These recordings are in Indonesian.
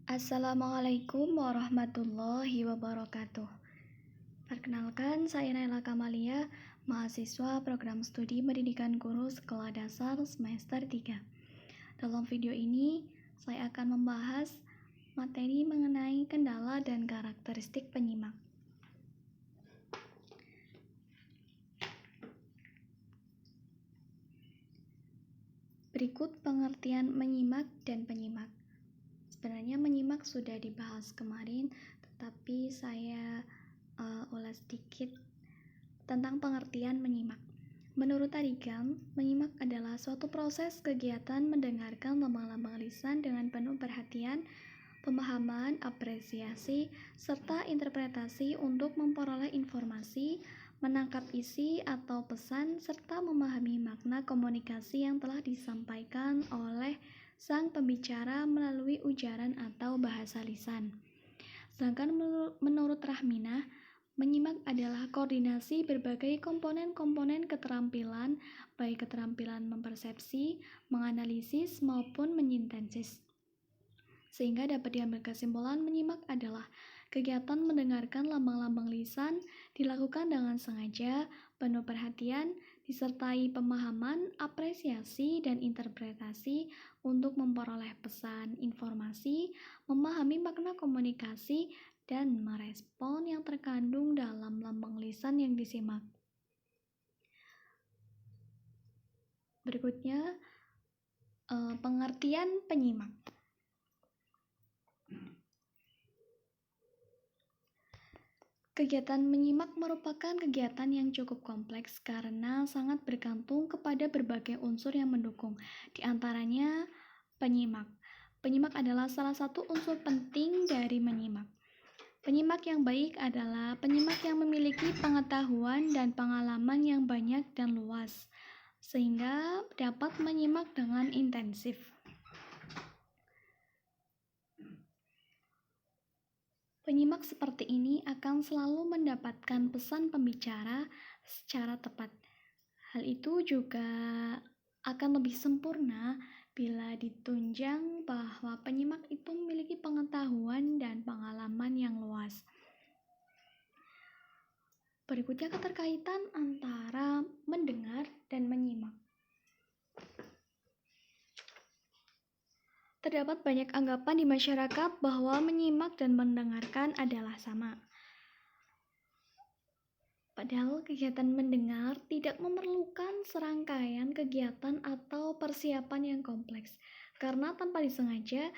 Assalamualaikum warahmatullahi wabarakatuh. Perkenalkan, saya Naila Kamalia, mahasiswa program studi pendidikan guru sekolah dasar semester 3. Dalam video ini, saya akan membahas materi mengenai kendala dan karakteristik penyimak. Berikut pengertian menyimak dan penyimak. Sebenarnya menyimak sudah dibahas kemarin, tetapi saya ulas sedikit tentang pengertian menyimak. Menurut Tarigam, menyimak adalah suatu proses kegiatan mendengarkan lambang-lambang lisan dengan penuh perhatian, pemahaman, apresiasi, serta interpretasi untuk memperoleh informasi, menangkap isi atau pesan, serta memahami makna komunikasi yang telah disampaikan oleh sang pembicara melalui ujaran atau bahasa lisan. Sedangkan menurut Rahminah, menyimak adalah koordinasi berbagai komponen-komponen keterampilan, baik keterampilan mempersepsi, menganalisis, maupun menyintesis. Sehingga dapat diambil kesimpulan menyimak adalah kegiatan mendengarkan lambang-lambang lisan dilakukan dengan sengaja, penuh perhatian, disertai pemahaman, apresiasi, dan interpretasi untuk memperoleh pesan, informasi, memahami makna komunikasi, dan merespon yang terkandung dalam lambang lisan yang disimak. Berikutnya, pengertian penyimak. Kegiatan menyimak merupakan kegiatan yang cukup kompleks karena sangat bergantung kepada berbagai unsur yang mendukung. Di antaranya penyimak. Penyimak adalah salah satu unsur penting dari menyimak. Penyimak yang baik adalah penyimak yang memiliki pengetahuan dan pengalaman yang banyak dan luas, sehingga dapat menyimak dengan intensif. Penyimak seperti ini akan selalu mendapatkan pesan pembicara secara tepat. Hal itu juga akan lebih sempurna bila ditunjang bahwa penyimak itu memiliki pengetahuan dan pengalaman yang luas. Berikutnya keterkaitan antara mendengar dan menyimak. Terdapat banyak anggapan di masyarakat bahwa menyimak dan mendengarkan adalah sama. Padahal kegiatan mendengar tidak memerlukan serangkaian kegiatan atau persiapan yang kompleks, karena tanpa disengaja,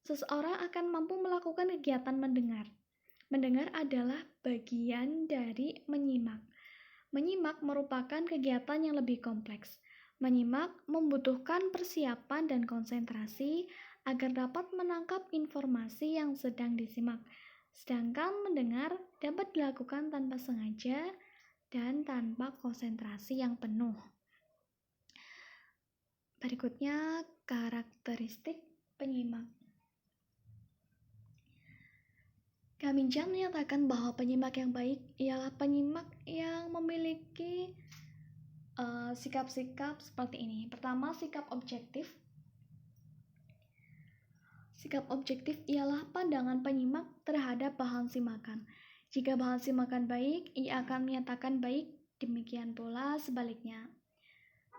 seseorang akan mampu melakukan kegiatan mendengar. Mendengar adalah bagian dari menyimak. Menyimak merupakan kegiatan yang lebih kompleks. Menyimak membutuhkan persiapan dan konsentrasi agar dapat menangkap informasi yang sedang disimak. Sedangkan mendengar dapat dilakukan tanpa sengaja dan tanpa konsentrasi yang penuh. Berikutnya, karakteristik penyimak. Kaminjam menyatakan bahwa penyimak yang baik ialah penyimak yang memiliki sikap-sikap seperti ini. Pertama, sikap objektif. Sikap objektif ialah pandangan penyimak terhadap bahan simakan. Jika bahan simakan baik, ia akan menyatakan baik, demikian pula sebaliknya.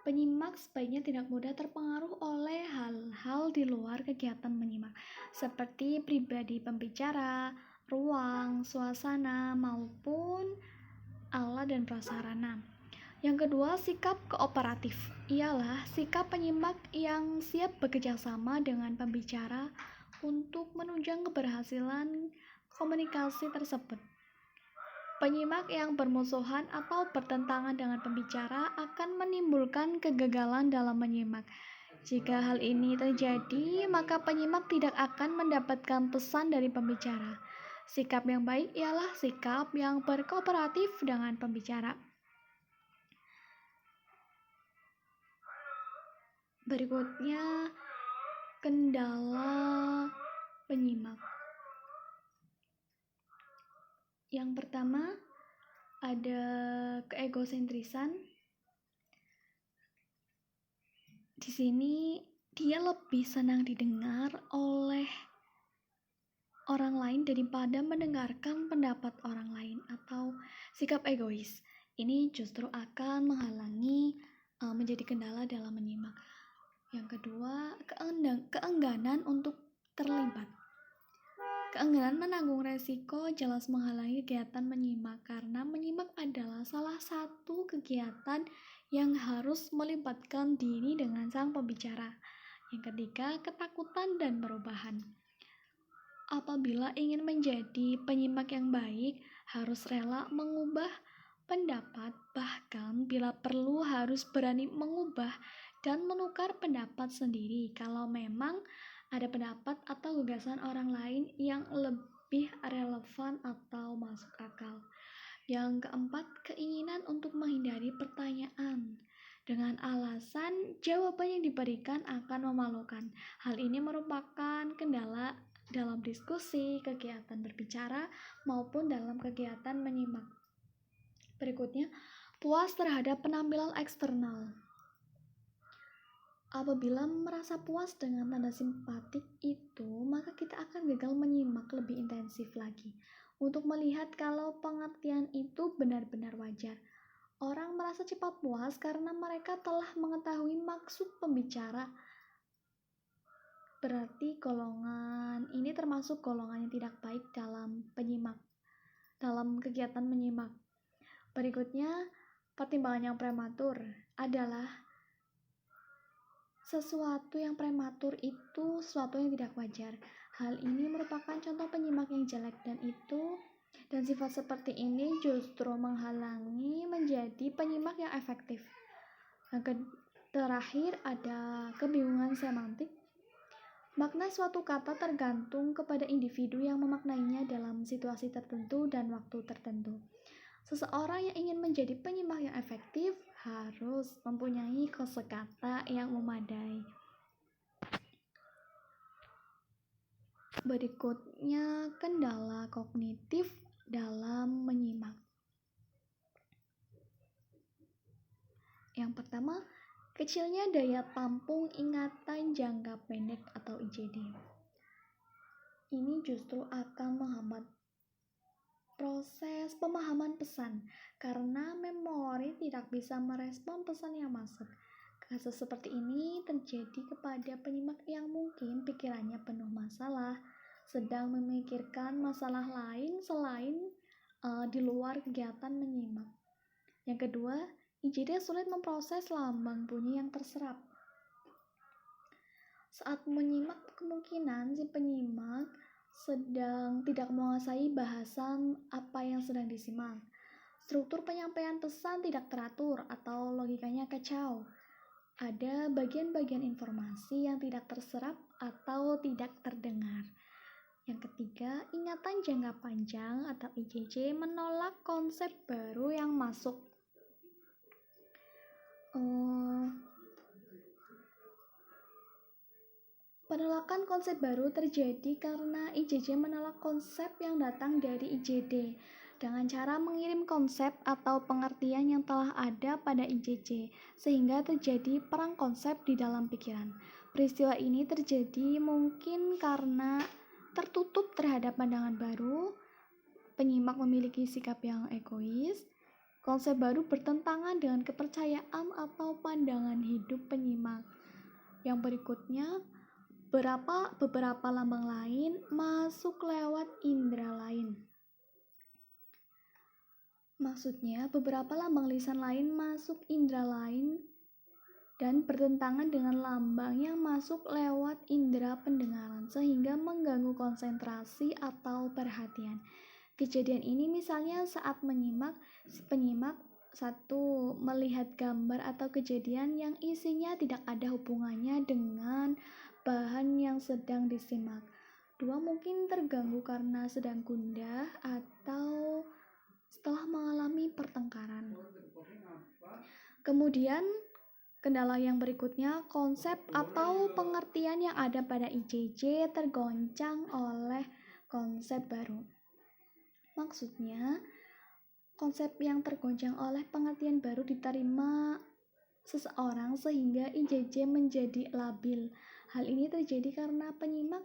Penyimak sebaiknya tidak mudah terpengaruh oleh hal-hal di luar kegiatan menyimak, seperti pribadi pembicara, ruang, suasana, maupun alat dan prasarana. Yang kedua, sikap kooperatif ialah sikap penyimak yang siap bekerjasama dengan pembicara untuk menunjang keberhasilan komunikasi tersebut. Penyimak yang bermusuhan atau bertentangan dengan pembicara akan menimbulkan kegagalan dalam menyimak. Jika hal ini terjadi, maka penyimak tidak akan mendapatkan pesan dari pembicara. Sikap yang baik ialah sikap yang berkooperatif dengan pembicara. Berikutnya, kendala penyimak. Yang pertama, ada keegosentrisan. Di sini dia lebih senang didengar oleh orang lain daripada mendengarkan pendapat orang lain atau sikap egois. Ini justru akan menghalangi menjadi kendala dalam menyimak. Yang kedua, keengganan untuk terlibat. Keengganan menanggung resiko jelas menghalangi kegiatan menyimak karena menyimak adalah salah satu kegiatan yang harus melibatkan diri dengan sang pembicara. Yang ketiga, ketakutan dan perubahan. Apabila ingin menjadi penyimak yang baik, harus rela mengubah pendapat, bahkan bila perlu harus berani mengubah dan menukar pendapat sendiri kalau memang ada pendapat atau gagasan orang lain yang lebih relevan atau masuk akal. Yang keempat, keinginan untuk menghindari pertanyaan dengan alasan jawaban yang diberikan akan memalukan. Hal ini merupakan kendala dalam diskusi, kegiatan berbicara, maupun dalam kegiatan menyimak. Berikutnya, puas terhadap penampilan eksternal. Apabila merasa puas dengan tanda simpatik itu, maka kita akan gagal menyimak lebih intensif lagi untuk melihat kalau pengertian itu benar-benar wajar. Orang merasa cepat puas karena mereka telah mengetahui maksud pembicara. Berarti golongan ini termasuk golongan yang tidak baik dalam kegiatan menyimak. Berikutnya, pertimbangan yang prematur adalah sesuatu yang prematur itu sesuatu yang tidak wajar. Hal ini merupakan contoh penyimak yang jelek dan sifat seperti ini justru menghalangi menjadi penyimak yang efektif. Yang terakhir ada kebingungan semantik. Makna suatu kata tergantung kepada individu yang memaknainya dalam situasi tertentu dan waktu tertentu. Seseorang yang ingin menjadi penyimak yang efektif harus mempunyai kosakata yang memadai. Berikutnya, kendala kognitif dalam menyimak. Yang pertama, kecilnya daya tampung ingatan jangka pendek atau IJD. Ini justru akan menghambat proses pemahaman pesan karena memori tidak bisa merespon pesan yang masuk. Kasus seperti ini terjadi kepada penyimak yang mungkin pikirannya penuh masalah, sedang memikirkan masalah lain selain di luar kegiatan menyimak. Yang kedua, IJD sulit memproses lambang bunyi yang terserap. Saat menyimak, kemungkinan si penyimak sedang tidak menguasai bahasan apa yang sedang disimak. Struktur penyampaian pesan tidak teratur atau logikanya kacau. Ada bagian-bagian informasi yang tidak terserap atau tidak terdengar. Yang ketiga, ingatan jangka panjang atau IJJ menolak konsep baru yang masuk. Penolakan konsep baru terjadi karena IJJ menolak konsep yang datang dari IJD dengan cara mengirim konsep atau pengertian yang telah ada pada IJJ, sehingga terjadi perang konsep di dalam pikiran. Peristiwa ini terjadi mungkin karena tertutup terhadap pandangan baru, penyimak memiliki sikap yang egois, konsep baru bertentangan dengan kepercayaan atau pandangan hidup penyimak. Yang berikutnya, beberapa lambang lain masuk lewat indera lain. Maksudnya, beberapa lambang lisan lain masuk indera lain dan bertentangan dengan lambang yang masuk lewat indera pendengaran sehingga mengganggu konsentrasi atau perhatian. Kejadian ini misalnya saat menyimak, si penyimak satu melihat gambar atau kejadian yang isinya tidak ada hubungannya dengan bahan yang sedang disimak. Dua, mungkin terganggu karena sedang gundah atau setelah mengalami pertengkaran. Kemudian, kendala yang berikutnya, konsep atau pengertian yang ada pada IJJ tergoncang oleh konsep baru. Maksudnya, konsep yang tergoncang oleh pengertian baru diterima seseorang sehingga IJJ menjadi labil. Hal ini terjadi karena penyimak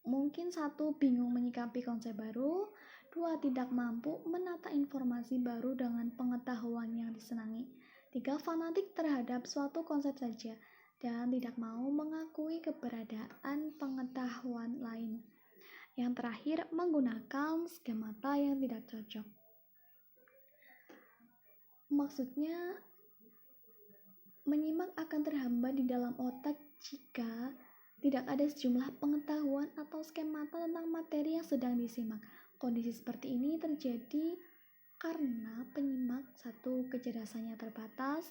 Mungkin 1. Bingung menyikapi konsep baru. 2. Tidak mampu menata informasi baru dengan pengetahuan yang disenangi. 3. Fanatik terhadap suatu konsep saja dan tidak mau mengakui keberadaan pengetahuan lain. Yang terakhir, menggunakan skemata yang tidak cocok. Maksudnya, menyimak akan terhambat di dalam otak jika tidak ada sejumlah pengetahuan atau skemata tentang materi yang sedang disimak. Kondisi seperti ini terjadi karena penyimak 1. Kecerdasannya terbatas,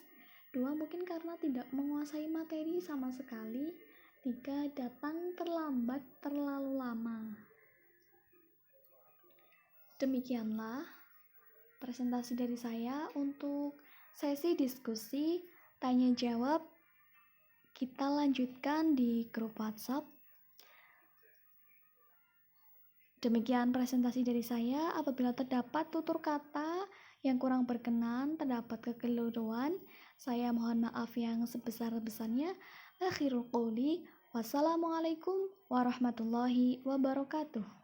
2. Mungkin karena tidak menguasai materi sama sekali, 3. Datang terlambat terlalu lama. Demikianlah presentasi dari saya untuk sesi diskusi tanya jawab. Kita lanjutkan di grup WhatsApp. Demikian presentasi dari saya. Apabila terdapat tutur kata yang kurang berkenan, terdapat kekeliruan, saya mohon maaf yang sebesar-besarnya. Akhirul qouli, wassalamualaikum warahmatullahi wabarakatuh.